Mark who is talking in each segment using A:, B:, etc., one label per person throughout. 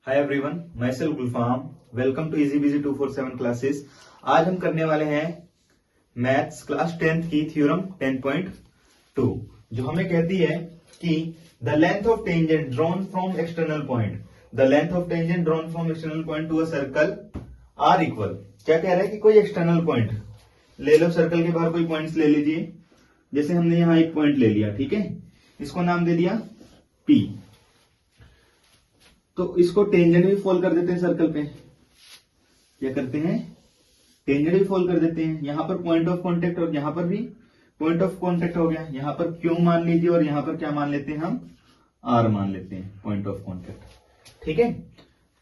A: हाय everyone, मैं self Gulfam. Welcome to easy busy 247 classes. आज हम करने वाले हैं मैथ्स क्लास 10th की थ्योरम 10.2, जो हमें कहती है कि the length of tangent drawn from external point, the length of tangent drawn from external point to a circle are equal. क्या कह रहा है कि कोई एक्सटर्नल पॉइंट ले लो, सर्कल के बाहर कोई पॉइंट्स ले लीजिए। जैसे हमने यहाँ एक पॉइंट ले लिया, ठीक है, इसको नाम दे दिया पी। तो इसको टेंजेंट भी फॉल कर देते हैं सर्कल पे। क्या करते हैं? टेंजेंट भी फॉल कर देते हैं। यहां पर पॉइंट ऑफ कांटेक्ट और यहां पर भी पॉइंट ऑफ कांटेक्ट हो गया। यहां पर क्यू मान लीजिए और यहां पर क्या मान लेते हैं हम? आर मान लेते हैं, पॉइंट ऑफ कांटेक्ट। ठीक है,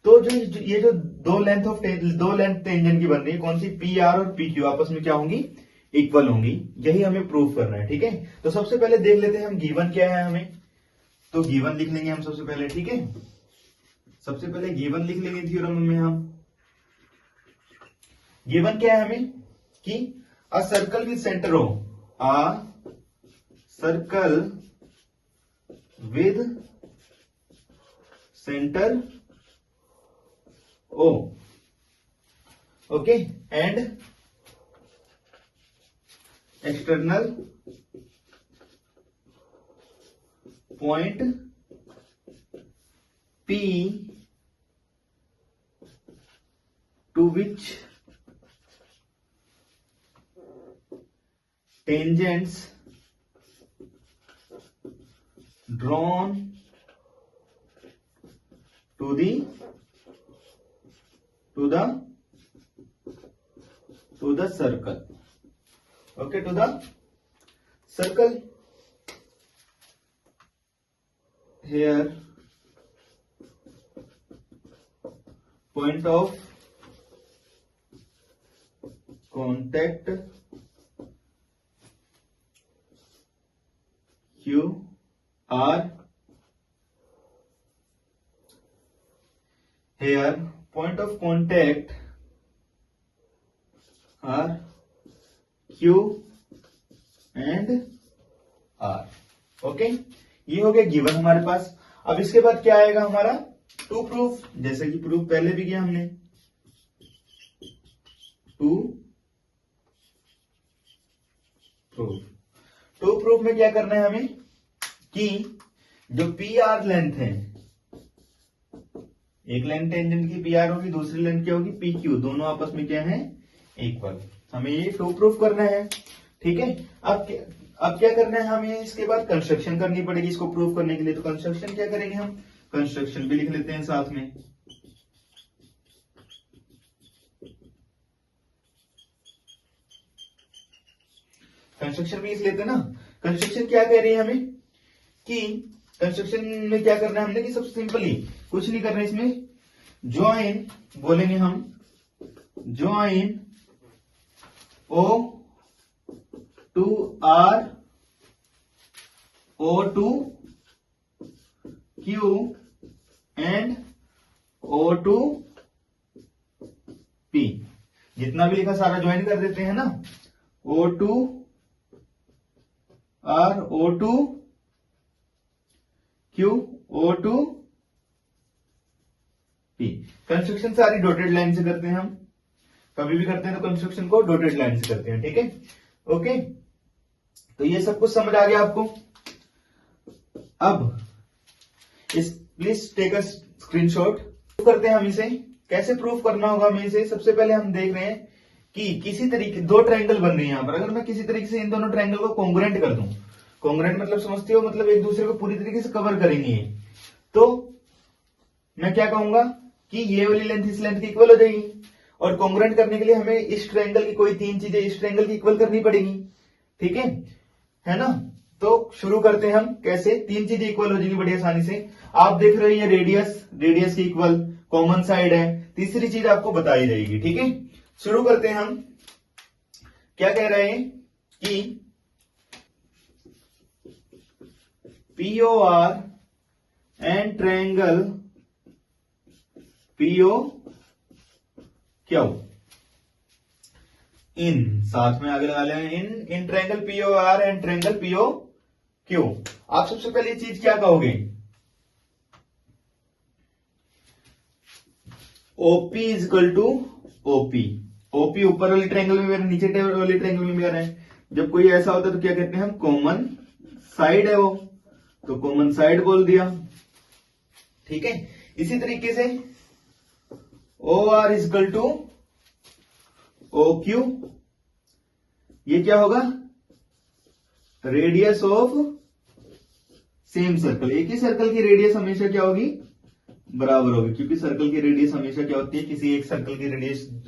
A: तो जो दो लेंथ टेंजेंट की बन रही है, कौन सी? पी आर और पी क्यू आपस में क्या होंगी? इक्वल होंगी। यही हमें प्रूव करना है। ठीक है, तो सबसे पहले देख लेते हैं हम गिवन क्या है हमें। तो गिवन लिख लेंगे हम सबसे पहले। ठीक है, सबसे पहले गिवन लिख लेंगे थ्योरम में हम। गिवन क्या है हमें कि a circle with centre O, a circle with centre O, okay, and external point P to which tangents drawn to the circle. Okay, to the circle. Here point of contact Q R, here point of contact are Q and R. Okay, ये हो गया given हमारे पास। अब इसके बाद क्या आएगा हमारा? To proof. जैसे कि प्रूफ पहले भी किया हमने, टू प्रूफ। टू प्रूफ में क्या करना है हमें कि जो पी आर लेंथ है, एक लेंथ टेंजेंट की पी आर होगी, दूसरी लेंथ क्या होगी? पी क्यू, दोनों आपस में क्या है? इक्वल। हमें ये टू प्रूफ करना है। ठीक है, अब क्या करना है हमें? इसके बाद कंस्ट्रक्शन करनी पड़ेगी इसको प्रूफ करने के लिए। तो कंस्ट्रक्शन क्या करेंगे हम? कंस्ट्रक्शन भी लिख लेते हैं साथ में। कंस्ट्रक्शन भी लिख लेते हैं ना। कंस्ट्रक्शन क्या कह रही है हमें कि कंस्ट्रक्शन में क्या करना है हमने कि सबसे सिंपली कुछ नहीं करना है इसमें। ज्वाइन बोलेंगे हम, join O to R, O to Q and O to P. जितना भी लिखा सारा ज्वाइन कर देते हैं ना। O to R, O to Q, O to P. Construction सारी डॉटेड लाइन से करते हैं हम। कभी भी करते हैं तो कंस्ट्रक्शन को डॉटेड लाइन से करते हैं। ठीक है, ओके, तो ये सब कुछ समझ आ गया आपको। अब इस प्लीज टेक अ स्क्रीनशॉट। करते हैं हम इसे। कैसे प्रूफ करना होगा हमें इसे? सबसे पहले हम देख रहे हैं कि किसी तरीके दो ट्रायंगल बन रही है यहां पर। अगर मैं किसी तरीके से इन दोनों ट्रायंगल को कॉन्ग्रुएंट कर दूं, कॉन्ग्रुएंट मतलब समझते हो, मतलब एक दूसरे को पूरी तरीके से कवर करेंगे, तो मैं क्या कहूंगा कि ये वाली लेंथ इस लेंथ की इक्वल हो जाएगी। और कॉन्ग्रुएंट करने के लिए हमें इस ट्रायंगल की कोई तीन चीजें इस ट्रायंगल की इक्वल करनी पड़ेगी। ठीक है ना? तो शुरू करते हैं हम। कैसे? तीन चीजें इक्वल हो जाएंगी बड़ी आसानी से। आप देख रहे हो ये रेडियस की इक्वल, कॉमन साइड है। तीसरी चीज आपको बताई जाएगी। ठीक है, शुरू करते हैं हम। क्या कह रहे हैं कि PO R and triangle PO Q इन, साथ में आगे लगा लें इन triangle PO R and triangle PO Q. आप सबसे पहले चीज क्या कहोगे OP is equal to OP। OP ऊपर वाली ट्रायंगल में मेरा, नीचे वाली ट्रायंगल में मेरा है। जब कोई ऐसा होता है तो क्या कहते हैं हम, कॉमन साइड है वो, तो कॉमन साइड बोल दिया। ठीक है, इसी तरीके से OR is equal to OQ, ये क्या होगा, रेडियस ऑफ सेम सर्कल। एक ही सर्कल की रेडियस हमेशा क्या होगी, बराबर होगी, क्योंकि सर्कल की रेडियस हमेशा क्या होती है, किसी एक सर्कल की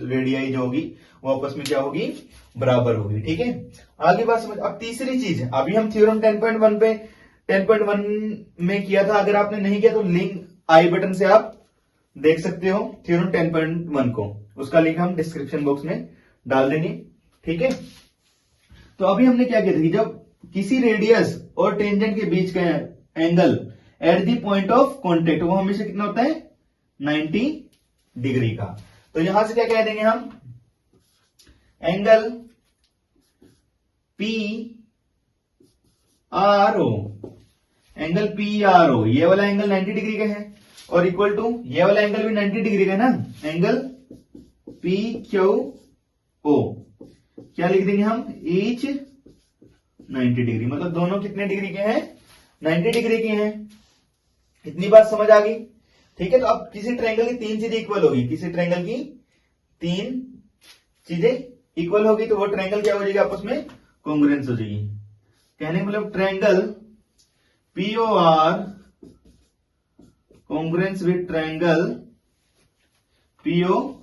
A: रेडियाई जो होगी वो आपस में क्या होगी, बराबर होगी। ठीक है, आगे बात समझ। अब तीसरी चीज, अभी हम थ्योरम 10.1 पे 10.1 में किया था, अगर आपने नहीं किया तो लिंक आई बटन से आप देख सकते हो थ्योरम 10.1 को, उसका लिंक हम डिस्क्रिप्शन बॉक्स में डाल देंगे। ठीक है, तो अभी हमने क्या किया था, जब किसी रेडियस और टेंजेंट के बीच का angle at the point of contact वो हमेशा कितना होता है, 90 डिग्री का। तो यहां से क्या कह देंगे हम, एंगल PRO, एंगल PRO, ये वाला एंगल 90 डिग्री का है, और इक्वल टू ये वाला एंगल भी 90 डिग्री का है ना, एंगल PQO, क्या लिख देंगे हम, ईच 90 डिग्री, मतलब दोनों कितने डिग्री के हैं, 90 डिग्री के हैं। इतनी बात समझ आ गई। ठीक है, तो अब किसी ट्रायंगल की तीन चीजें इक्वल होगी, किसी ट्रायंगल की तीन चीजें इक्वल होगी तो वो ट्रायंगल क्या हो जाएगी, आपस में कॉन्ग्रुएंस हो जाएगी। कहने का मतलब triangle POR congruence with triangle POQ।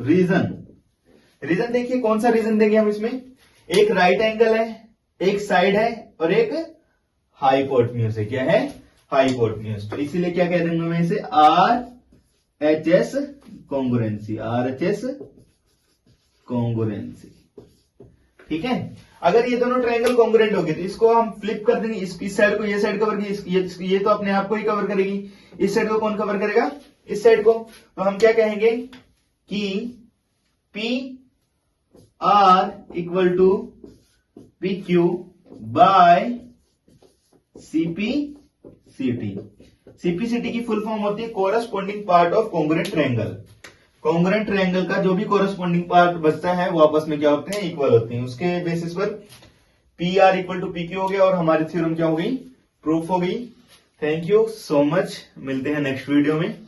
A: Reason देखिए, कौन सा रीजन देंगे हम इसमें, एक राइट एंगल है, एक साइड है, और एक हाइपोटेन्यूज है। क्या है, हाइपोटेन्यूज। तो इसीलिए क्या कह देंगे मैं इसे, RHS कॉन्ग्रुएंसी, RHS कॉन्ग्रुएंसी। ठीक है, अगर ये दोनों ट्रायंगल कॉन्ग्रुएंट होगी तो इसको हम फ्लिप कर देंगे, इस साइड को ये साइड कवर की, ये तो अपने आप को ही कवर करेगी, इस साइड को कौन कवर करेगा, इस साइड को। तो हम क्या कहेंगे कि PR equal to PQ by CPCT। CPCT की फुल फॉर्म होती है corresponding part of congruent triangle. Congruent triangle का जो भी कोरस्पॉन्डिंग पार्ट बचता है वो आपस में क्या होते हैं, इक्वल होते हैं। उसके बेसिस पर PR इक्वल टू PQ हो गया और हमारी थ्योरम क्या हो गई, प्रूफ हो गई। थैंक यू सो मच, मिलते हैं नेक्स्ट वीडियो में।